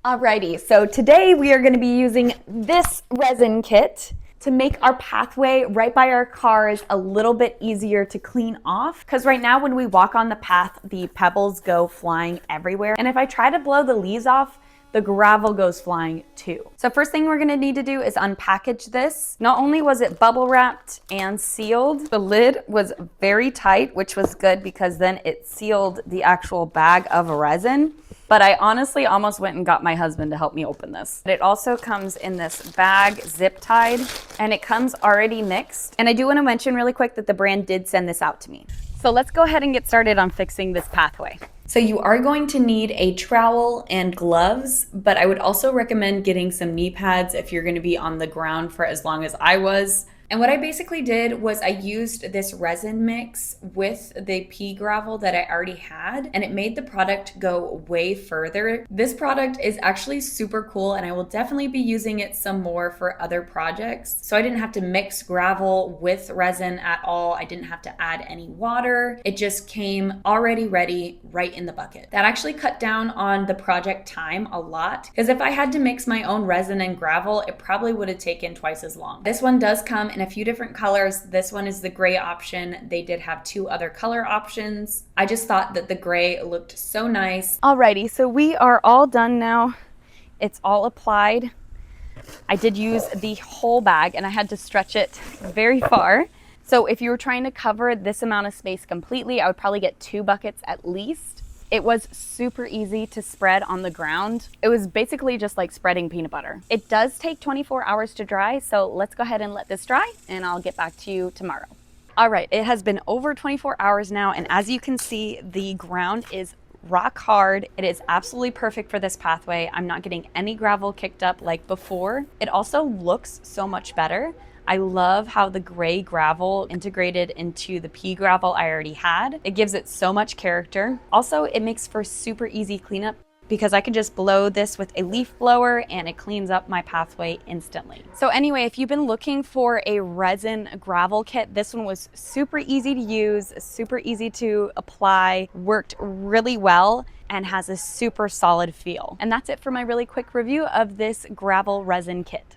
Alrighty, so today we are going to be using this resin kit to make our pathway right by our cars a little bit easier to clean off. Because right now when we walk on the path, the pebbles go flying everywhere. And if I try to blow the leaves off, the gravel goes flying too. So first thing we're gonna need to do is unpackage this. Not only was it bubble wrapped and sealed, the lid was very tight, which was good because then it sealed the actual bag of resin. But I honestly almost went and got my husband to help me open this. It also comes in this bag, zip tied, and it comes already mixed. And I do want to mention really quick that the brand did send this out to me. So let's go ahead and get started on fixing this pathway. So you are going to need a trowel and gloves, but I would also recommend getting some knee pads if you're going to be on the ground for as long as I was. And what I basically did was I used this resin mix with the pea gravel that I already had, and it made the product go way further. This product is actually super cool, and I will definitely be using it some more for other projects. So I didn't have to mix gravel with resin at all. I didn't have to add any water. It just came already ready right in the bucket. That actually cut down on the project time a lot, because if I had to mix my own resin and gravel, it probably would have taken twice as long. This one does come in a few different colors. This one is the gray option. They did have 2 other color options. I just thought that the gray looked so nice. Alrighty, so we are all done now. It's all applied. I did use the whole bag and I had to stretch it very far. So if you were trying to cover this amount of space completely, I would probably get 2 buckets at least. It was super easy to spread on the ground. It was basically just like spreading peanut butter. It does take 24 hours to dry, so let's go ahead and let this dry and I'll get back to you tomorrow. All right, it has been over 24 hours now, and as you can see, the ground is rock hard. It is absolutely perfect for this pathway. I'm not getting any gravel kicked up like before. It also looks so much better. I love how the gray gravel integrated into the pea gravel I already had. It gives it so much character. Also, it makes for super easy cleanup because I can just blow this with a leaf blower and it cleans up my pathway instantly. So anyway, if you've been looking for a resin gravel kit, this one was super easy to use, super easy to apply, worked really well, and has a super solid feel. And that's it for my really quick review of this gravel resin kit.